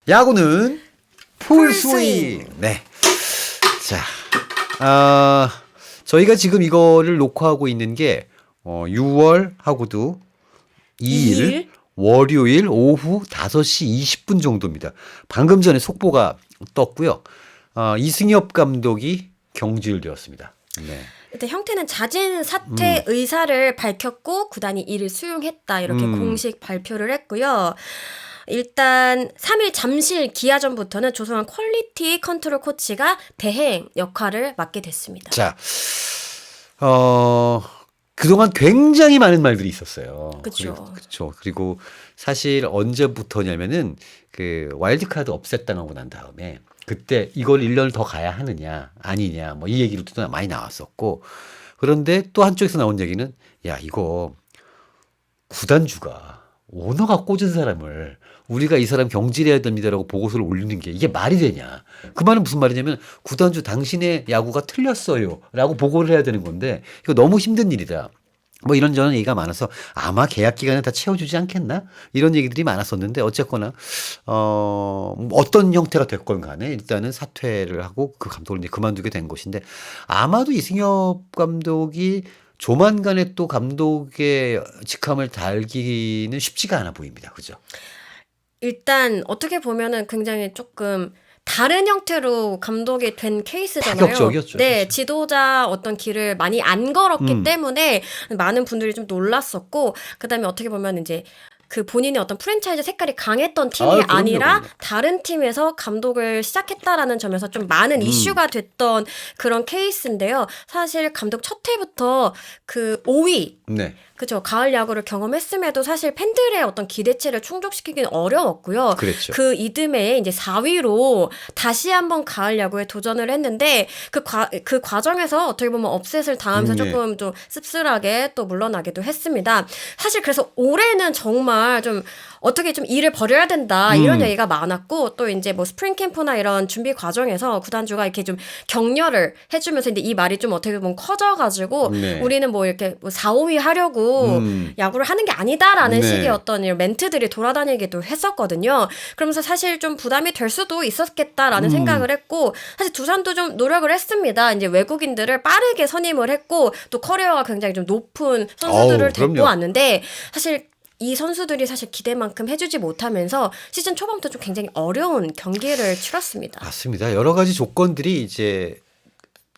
야구는 풀스윙. 네. 자, 저희가 지금 이거를 녹화하고 있는 게 6월 하고도 2일 월요일 오후 5시 20분 정도입니다. 방금 전에 속보가 떴고요. 이승엽 감독이 경질되었습니다. 네. 일단 형태는 자진 사퇴 의사를 밝혔고 구단이 이를 수용했다 이렇게 공식 발표를 했고요. 일단 3일 잠실 기아전부터는 조성환 퀄리티 컨트롤 코치가 대행 역할을 맡게 됐습니다. 자, 그동안 굉장히 많은 말들이 있었어요. 그렇죠. 그리고 사실 언제부터냐면은 그 와일드카드 업셋당하고 난 다음에 그때 이걸 1년을 더 가야 하느냐 아니냐 뭐 이 얘기를 또 많이 나왔었고, 그런데 또 한쪽에서 나온 얘기는 야 이거 구단주가 오너가 꽂은 사람을 우리가 이 사람 경질해야 됩니다라고 보고서를 올리는 게 이게 말이 되냐. 그 말은 무슨 말이냐면 구단주 당신의 야구가 틀렸어요 라고 보고를 해야 되는 건데 이거 너무 힘든 일이다. 뭐 이런저런 얘기가 많아서 아마 계약 기간에 다 채워주지 않겠나 이런 얘기들이 많았었는데, 어쨌거나 어떤 형태가 됐건 간에 일단은 사퇴를 하고 그 감독을 이제 그만두게 된 것인데, 아마도 이승엽 감독이 조만간에 또 감독의 직함을 달기는 쉽지가 않아 보입니다. 그죠? 일단 어떻게 보면은 굉장히 조금 다른 형태로 감독이 된 케이스잖아요. 파격적이었죠. 네, 그렇죠. 지도자 어떤 길을 많이 안 걸었기 때문에 많은 분들이 좀 놀랐었고, 그다음에 어떻게 보면 이제 그 본인의 어떤 프랜차이즈 색깔이 강했던 팀이 그럼요, 아니라 그럼요. 다른 팀에서 감독을 시작했다라는 점에서 좀 많은 이슈가 됐던 그런 케이스인데요. 사실 감독 첫 해부터 그 5위 네. 그죠. 가을 야구를 경험했음에도 사실 팬들의 어떤 기대치를 충족시키기는 어려웠고요. 그랬죠. 그 이듬해에 이제 4위로 다시 한번 가을 야구에 도전을 했는데 그 과정에서 어떻게 보면 업셋을 당하면서 네. 조금 좀 씁쓸하게 또 물러나기도 했습니다. 사실 그래서 올해는 정말 좀 어떻게 좀 일을 벌여야 된다 이런 얘기가 많았고, 또 이제 뭐 스프링 캠프나 이런 준비 과정에서 구단주가 이렇게 좀 격려를 해주면서 이제 이 말이 좀 어떻게 보면 커져가지고 네. 우리는 뭐 이렇게 뭐 4, 5위 하려고 야구를 하는 게 아니다라는 네. 식의 어떤 이런 멘트들이 돌아다니기도 했었거든요. 그러면서 사실 좀 부담이 될 수도 있었겠다라는 생각을 했고, 사실 두산도 좀 노력을 했습니다. 이제 외국인들을 빠르게 선임을 했고 또 커리어가 굉장히 좀 높은 선수들을 데리고 그럼요. 왔는데, 사실 이 선수들이 사실 기대만큼 해주지 못하면서 시즌 초반부터 좀 굉장히 어려운 경기를 치렀습니다. 맞습니다. 여러 가지 조건들이 이제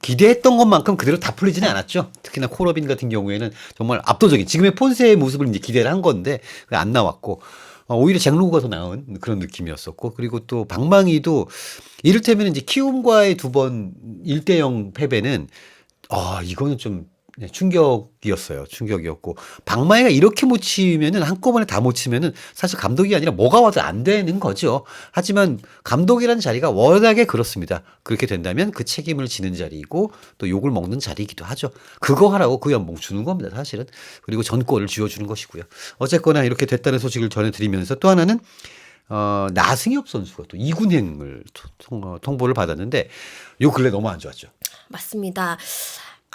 기대했던 것만큼 그대로 다 풀리지는 않았죠. 특히나 콜어빈 같은 경우에는 정말 압도적인 지금의 폰세의 모습을 이제 기대를 한 건데 그게 안 나왔고, 오히려 잭로그가 더 나은 그런 느낌이었었고, 그리고 또 방망이도 이를테면 이제 키움과의 2번 1대0 패배는 이거는 좀 충격이었어요. 충격이었고, 방망이가 이렇게 못 치면은 한꺼번에 다 못 치면은 사실 감독이 아니라 뭐가 와도 안 되는 거죠. 하지만 감독이라는 자리가 워낙에 그렇습니다. 그렇게 된다면 그 책임을 지는 자리이고 또 욕을 먹는 자리이기도 하죠. 그거 하라고 그 연봉 주는 겁니다, 사실은. 그리고 전권을 쥐어주는 것이고요. 어쨌거나 이렇게 됐다는 소식을 전해드리면서, 또 하나는 나승엽 선수가 또 2군행을 통보를 받았는데 요 근래 너무 안 좋았죠. 맞습니다.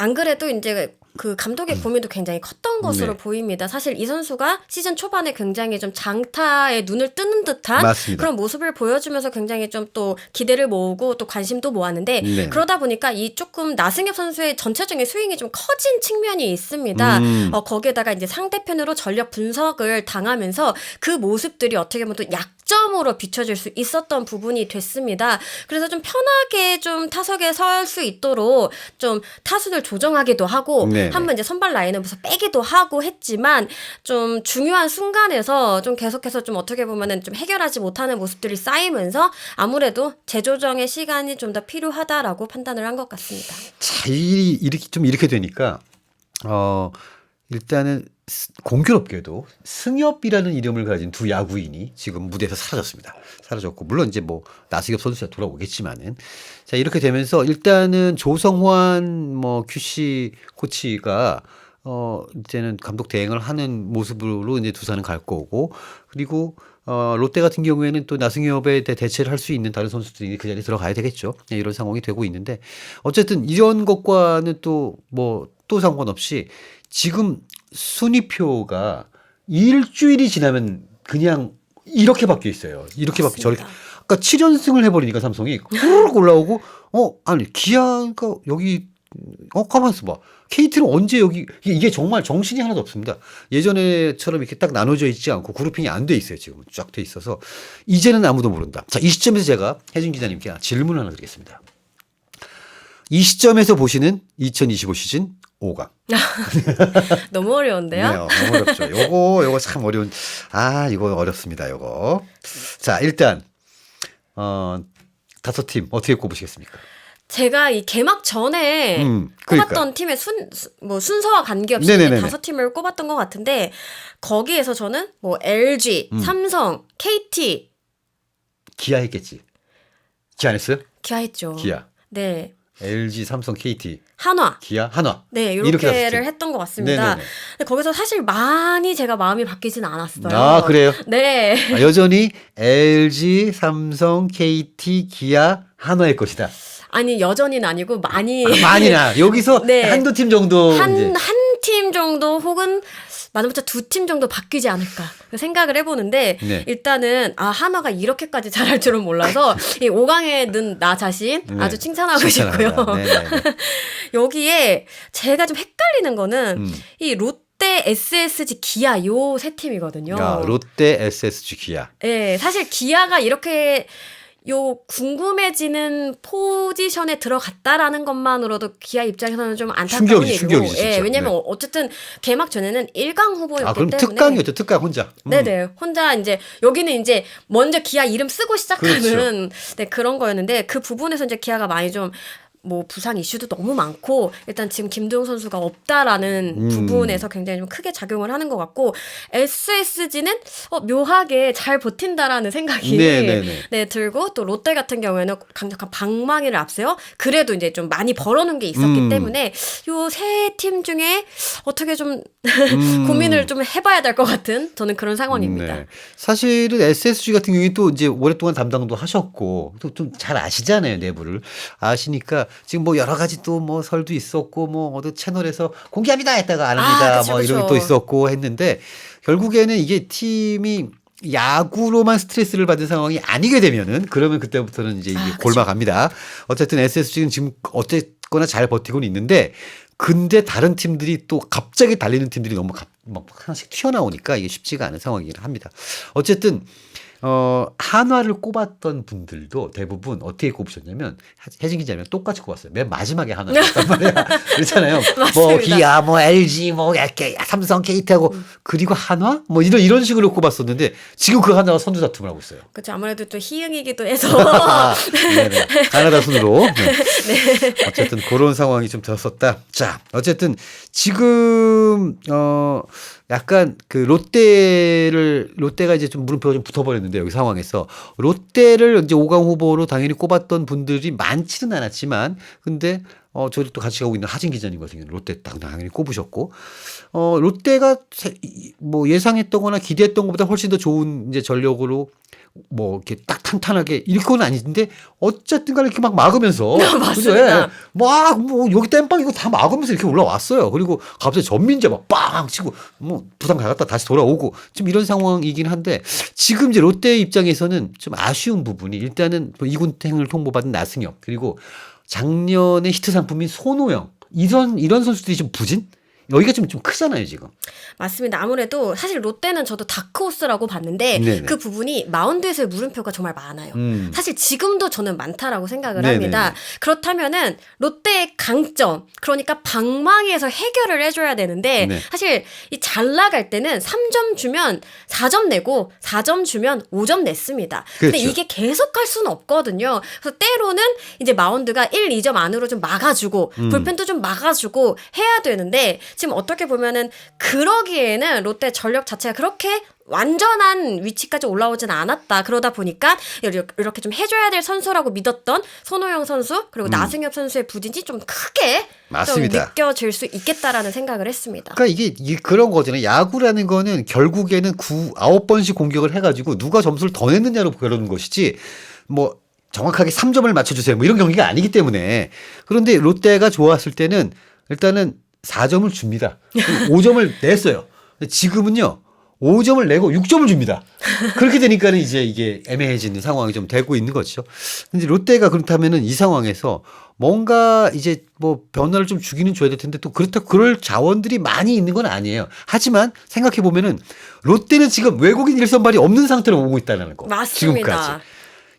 안 그래도 이제 그 감독의 고민도 굉장히 컸던 것으로 네. 보입니다. 사실 이 선수가 시즌 초반에 굉장히 좀 장타에 눈을 뜨는 듯한 맞습니다. 그런 모습을 보여주면서 굉장히 좀 또 기대를 모으고 또 관심도 모았는데, 네. 그러다 보니까 이 조금 나승엽 선수의 전체적인 스윙이 좀 커진 측면이 있습니다. 거기에다가 이제 상대편으로 전력 분석을 당하면서 그 모습들이 어떻게 보면 또 약점으로 비춰질 수 있었던 부분이 됐습니다. 그래서 좀 편하게 좀 타석에 설 수 있도록 좀 타순을 조정하기도 하고 네네. 한번 이제 선발 라인업에서 빼기도 하고 했지만, 좀 중요한 순간에서 좀 계속해서 좀 어떻게 보면은 좀 해결하지 못하는 모습들이 쌓이면서 아무래도 재조정의 시간이 좀 더 필요하다라고 판단을 한 것 같습니다. 자, 이렇게 되니까 일단은 공교롭게도 승엽이라는 이름을 가진 두 야구인이 지금 무대에서 사라졌고, 물론 이제 뭐 나승엽 선수가 돌아오겠지만은, 자 이렇게 되면서 일단은 조성환 QC 코치가 이제는 감독 대행을 하는 모습으로 이제 두산은 갈 거고, 그리고 롯데 같은 경우에는 또 나승엽에 대체를 할 수 있는 다른 선수들이 그 자리에 들어가야 되겠죠. 이런 상황이 되고 있는데, 어쨌든 이런 것과는 또 상관없이 지금 순위표가 일주일이 지나면 그냥 이렇게 바뀌어 있어요. 이렇게 바뀌어 저렇게. 맞습니다. 그러니까 7연승을 해버리니까 삼성이 후루룩 올라오고 아니 기아가 여기 가만 있어봐. KT는 언제 여기 이게 정말 정신이 하나도 없습니다. 예전에처럼 이렇게 딱 나눠져 있지 않고 그룹핑이 안 돼 있어요. 지금 쫙 돼 있어서 이제는 아무도 모른다. 자, 이 시점에서 제가 혜진 기자님께 질문을 하나 드리겠습니다. 이 시점에서 보시는 2025 시즌 5강. 너무 어려운데요? 네, 너무 어렵죠. 요거 참 어려운. 이거 어렵습니다. 요거. 자, 일단 5팀 어떻게 꼽으시겠습니까? 제가 이 개막 전에 그러니까. 꼽았던 팀의 순서와 관계없이 네네네네. 5팀을 꼽았던 것 같은데 거기에서 저는 뭐 LG, 삼성, KT, 기아 했겠지. 기아 안 했어요? 기아 했죠. 기아. 네. LG, 삼성, KT, 한화. 기아, 한화. 네, 이렇게 다섯 이렇게를 팀. 했던 것 같습니다. 네네네. 근데 거기서 사실 많이 제가 마음이 바뀌진 않았어요. 아, 그래요? 네. 여전히 LG, 삼성, KT, 기아, 한화일 것이다. 아니, 여전히는 아니고 많이. 많이나 여기서 네. 한두 팀 정도 이제. 한 팀 정도 혹은 많으면 2팀 정도 바뀌지 않을까 생각을 해보는데 네. 일단은 한화가 이렇게까지 잘할 줄은 몰라서 이 5강에 는 나 자신 네. 아주 칭찬하고 싶고요. 네네네. 여기에 제가 좀 헷갈리는 거는 음. 이 롯데, SSG, 기아 요 세 팀이거든요. 야, 롯데, SSG, 기아. 네, 사실 기아가 이렇게 궁금해지는 포지션에 들어갔다라는 것만으로도 기아 입장에서는 좀 안타까운 일이고. 충격이지, 진짜. 예, 왜냐면 네. 어쨌든 개막 전에는 1강 후보였기 그럼 때문에. 특강이었죠. 특강 혼자. 네네. 혼자 이제 여기는 이제 먼저 기아 이름 쓰고 시작하는 그렇죠. 네, 그런 거였는데 그 부분에서 이제 기아가 많이 좀 부상 이슈도 너무 많고 일단 지금 김도영 선수가 없다라는 부분에서 굉장히 좀 크게 작용을 하는 것 같고 SSG는 묘하게 잘 버틴다라는 생각이 네네네. 네, 들고 또 롯데 같은 경우에는 강력한 방망이를 앞세요. 그래도 이제 좀 많이 벌어놓은 게 있었기 때문에 요 세 팀 중에 어떻게 좀 고민을 좀 해봐야 될 것 같은 저는 그런 상황입니다. 네. 사실은 SSG 같은 경우에 또 이제 오랫동안 담당도 하셨고 또 좀 잘 아시잖아요, 내부를. 아시니까 지금 뭐 여러 가지 또 뭐 설도 있었고 뭐 어느 채널에서 공개합니다 했다가 안 합니다. 그쵸, 뭐 이런 게 그쵸. 또 있었고 했는데 결국에는 이게 팀이 야구로만 스트레스를 받은 상황이 아니게 되면은 그러면 그때부터는 이제 이게 그쵸. 골마갑니다. 어쨌든 SSG는 지금 어쨌거나 잘 버티고는 있는데 근데 다른 팀들이 또 갑자기 달리는 팀들이 너무 막 하나씩 튀어나오니까 이게 쉽지가 않은 상황이긴 합니다. 어쨌든 한화를 꼽았던 분들도 대부분 어떻게 꼽으셨냐면 혜진 기자님 똑같이 꼽았어요. 맨 마지막에 한화를 꼽았단 말이야. 그렇잖아요. 뭐 맞습니다. 기아, 뭐 LG, 뭐 이렇게 삼성, KT하고 그리고 한화 뭐 이런 식으로 꼽았었는데 지금 그 한화가 선두 다툼을 하고 있어요. 그렇죠. 아무래도 또 희응이기도 해서 네네. 가나다 순으로. 네. 어쨌든 그런 상황이 좀 들었었다. 자, 어쨌든 지금 약간 그 롯데가 이제 좀 물음표가 좀 붙어버렸는데 여기 상황에서 롯데를 이제 5강 후보로 당연히 꼽았던 분들이 많지는 않았지만 근데 저희 또 같이 가고 있는 하진 기자님 같은 경우는 롯데 딱 당연히 꼽으셨고 롯데가 뭐 예상했던거나 기대했던 것보다 훨씬 더 좋은 이제 전력으로 뭐 이렇게 딱 탄탄하게 이렇게는 아닌데 어쨌든 간에 이렇게 막 막으면서 그죠? 맞습니다. 예. 막 뭐 여기 땜빵 이거 다 막으면서 이렇게 올라왔어요. 그리고 갑자기 전민재 막 빵 치고 뭐 부산 가갔다 다시 돌아오고 지금 이런 상황이긴 한데 지금 이제 롯데 입장에서는 좀 아쉬운 부분이 일단은 뭐 이군행을 통보받은 나승엽 그리고 작년에 히트 상품인 손호영 이런 선수들이 좀 부진? 여기가 좀 크잖아요, 지금. 맞습니다. 아무래도 사실 롯데는 저도 다크호스라고 봤는데 네네. 그 부분이 마운드에서의 물음표가 정말 많아요. 사실 지금도 저는 많다라고 생각을 네네네. 합니다. 그렇다면은 롯데의 강점, 그러니까 방망이에서 해결을 해줘야 되는데 네. 사실 이 잘 나갈 때는 3점 주면 4점 내고 4점 주면 5점 냈습니다. 근데 그렇죠. 이게 계속 할 수는 없거든요. 그래서 때로는 이제 마운드가 1, 2점 안으로 좀 막아주고 불펜도 좀 막아주고 해야 되는데 지금 어떻게 보면은 그러기에는 롯데 전력 자체가 그렇게 완전한 위치까지 올라오진 않았다. 그러다 보니까 이렇게 좀 해줘야 될 선수라고 믿었던 손호영 선수 그리고 나승엽 선수의 부진이 좀 크게 맞습니다. 좀 느껴질 수 있겠다라는 생각을 했습니다. 그러니까 이게 그런 거잖아요. 야구라는 거는 결국에는 9-9번씩 공격을 해가지고 누가 점수를 더 냈느냐로 그러는 것이지 뭐 정확하게 3점을 맞춰주세요. 뭐 이런 경기가 아니기 때문에 그런데 롯데가 좋았을 때는 일단은 4점을 줍니다. 5점을 냈어요. 지금은요. 5점을 내고 6점을 줍니다. 그렇게 되니까는 이제 이게 애매해지는 상황이 좀 되고 있는 거죠. 근데 롯데가 그렇다면은 이 상황에서 뭔가 이제 뭐 변화를 좀 주기는 줘야 될 텐데 또 그렇다고 그럴 자원들이 많이 있는 건 아니에요. 하지만 생각해 보면은 롯데는 지금 외국인 일선발이 없는 상태로 오고 있다는 거. 맞습니다. 지금까지.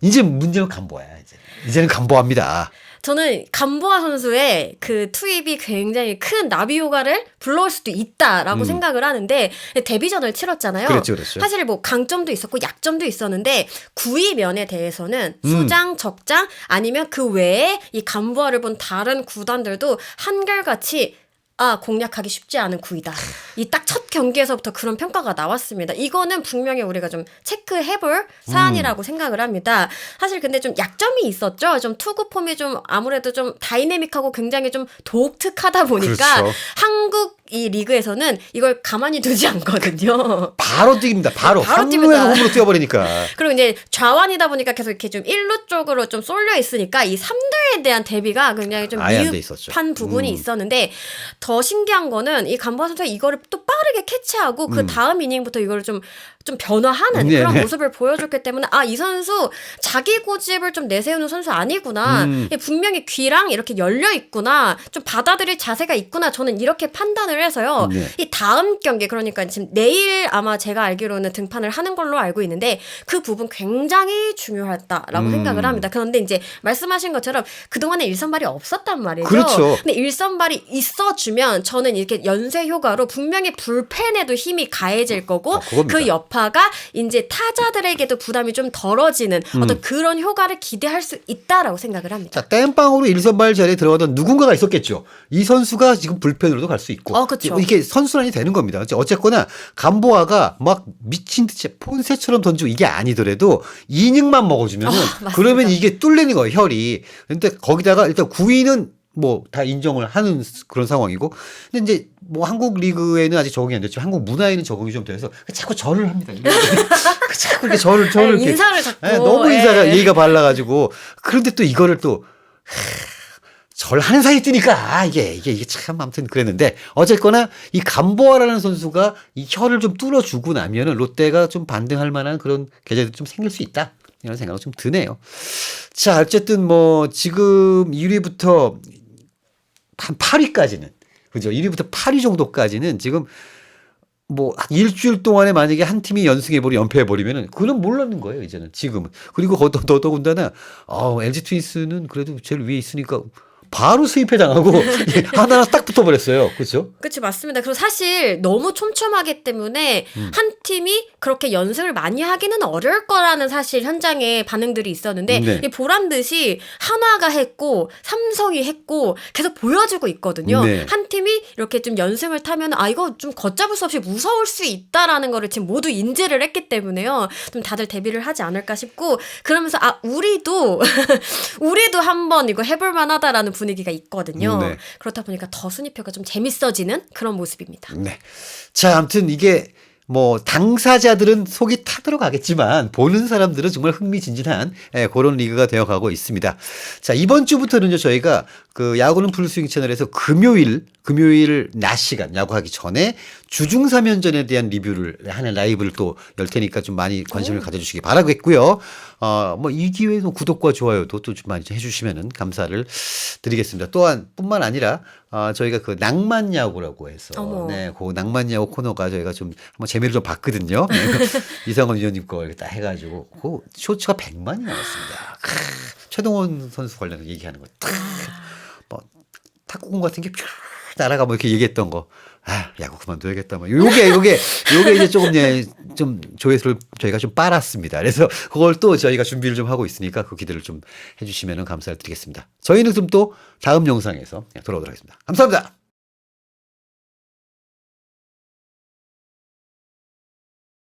이제 문제는 간보아야 이제. 이제는 간보합니다. 저는 감보아 선수의 그 투입이 굉장히 큰 나비 효과를 불러올 수도 있다라고 생각을 하는데 데뷔전을 치렀잖아요. 그렇죠, 그렇죠. 사실 뭐 강점도 있었고 약점도 있었는데 구위 면에 대해서는 수장, 적장 아니면 그 외에 이 감보아를 본 다른 구단들도 한결같이 공략하기 쉽지 않은 구이다. 이 딱 첫 경기에서부터 그런 평가가 나왔습니다. 이거는 분명히 우리가 좀 체크해볼 사안이라고 생각을 합니다. 사실 근데 좀 약점이 있었죠. 좀 투구 폼이 좀 아무래도 좀 다이내믹하고 굉장히 좀 독특하다 보니까 그렇죠. 한국 이 리그에서는 이걸 가만히 두지 않거든요. 바로 뛰깁니다. 바로. 바로 한루에서 뜁니다. 홈으로 뛰어버리니까. 그리고 이제 좌완이다 보니까 계속 이렇게 좀 1루 쪽으로 좀 쏠려 있으니까 이 3루에 대한 대비가 굉장히 좀 아예 안돼 있었죠. 미흡한 부분이 있었는데 더 신기한 거는 이 감보아 선수가 이거를 또 빠르게 캐치하고 그 다음 이닝부터 이거를 좀 변화하는 네, 그런 네. 모습을 보여줬기 때문에 이 선수 자기 고집을 좀 내세우는 선수 아니구나. 분명히 귀랑 이렇게 열려 있구나. 좀 받아들일 자세가 있구나. 저는 이렇게 판단을 해서요. 네. 이 다음 경기 그러니까 지금 내일 아마 제가 알기로는 등판을 하는 걸로 알고 있는데 그 부분 굉장히 중요하다라고 생각을 합니다. 그런데 이제 말씀하신 것처럼 그동안에 일선발이 없었단 말이죠. 그렇죠. 근데 일선발이 있어주면 저는 이렇게 연쇄 효과로 분명히 불펜에도 힘이 가해질 거고 그겁니다. 그 여파가 이제 타자들에게도 부담이 좀 덜어지는 어떤 그런 효과를 기대할 수 있다라고 생각을 합니다. 자, 땜빵으로 1선발 자리에 들어가던 누군가가 있었겠죠. 이 선수가 지금 불펜으로도 갈 수 있고. 그쵸. 이게 선순환이 되는 겁니다. 어쨌거나 감보아가 막 미친 듯이 폰세처럼 던지고 이게 아니더라도 이닝만 먹어주면은 맞습니다. 그러면 이게 뚫리는 거예요, 혈이. 근데 거기다가 일단 9위는 뭐 다 인정을 하는 그런 상황이고. 근데 이제 뭐 한국 리그에는 아직 적응이 안 됐지만 한국 문화에는 적응이 좀 돼서 자꾸 절을 합니다. 자꾸 이렇게 절을 이렇게. 인사를 자꾸. 너무 인사가 예의가 발라가지고. 그런데 또 이거를 또 절하는 사이에 뛰니까 이게 참 아무튼 그랬는데 어쨌거나 이 감보아라는 선수가 이 혀를 좀 뚫어주고 나면은 롯데가 좀 반등할 만한 그런 계절이 좀 생길 수 있다 이런 생각이 좀 드네요. 자 어쨌든 뭐 지금 1위부터 한 8위까지는 그죠? 1위부터 8위 정도까지는 지금 뭐 일주일 동안에 만약에 한 팀이 연승해버리고 연패해버리면은 그건 몰랐는 거예요 이제는 지금은. 그리고 더더군다나 LG 트윈스는 그래도 제일 위에 있으니까 바로 수입해 당하고 하나 딱 붙어버렸어요. 그렇죠? 그치 맞습니다. 그리고 사실 너무 촘촘하기 때문에 한 팀이 그렇게 연습을 많이 하기는 어려울 거라는 사실 현장에 반응들이 있었는데 네. 이 보란 듯이 한화가 했고 삼성이 했고 계속 보여주고 있거든요. 네. 한 팀이 이렇게 좀 연승을 타면 이거 좀 걷잡을 수 없이 무서울 수 있다라는 거를 지금 모두 인지를 했기 때문에요. 좀 다들 대비를 하지 않을까 싶고 그러면서 우리도 한번 이거 해볼 만하다라는 분위기가 있거든요. 네. 그렇다 보니까 더 순위표가 좀 재밌어지는 그런 모습입니다. 네. 자, 아무튼 이게 뭐 당사자들은 속이 타들어가겠지만 보는 사람들은 정말 흥미진진한 그런 리그가 되어가고 있습니다. 자, 이번 주부터는요 저희가 그 야구는 풀스윙 채널에서 금요일 낮 시간 야구하기 전에 주중 3연전에 대한 리뷰를 하는 라이브를 또 열 테니까 좀 많이 관심을 가져주시기 바라겠고요. 뭐 이 기회에도 구독과 좋아요도 또 좀 많이 해주시면은 감사를 드리겠습니다. 또한 뿐만 아니라 저희가 그 낭만 야구라고 해서 네, 그 낭만 야구 코너가 저희가 좀 한번 재미를 좀 봤거든요. 네, 이상원 위원님 거 이렇게 딱 해가지고 그 쇼츠가 100만이 나왔습니다. 최동원 선수 관련해서 얘기하는 거. 뭐 탁구공 같은 게 퓨 날아가 뭐 이렇게 얘기했던 거. 야구 그만둬야겠다. 뭐 요게 이제 조금 좀 조회수를 저희가 좀 빨았습니다. 그래서 그걸 또 저희가 준비를 좀 하고 있으니까 그 기대를 좀 해주시면 감사를 드리겠습니다. 저희는 좀 또 다음 영상에서 돌아오도록 하겠습니다. 감사합니다.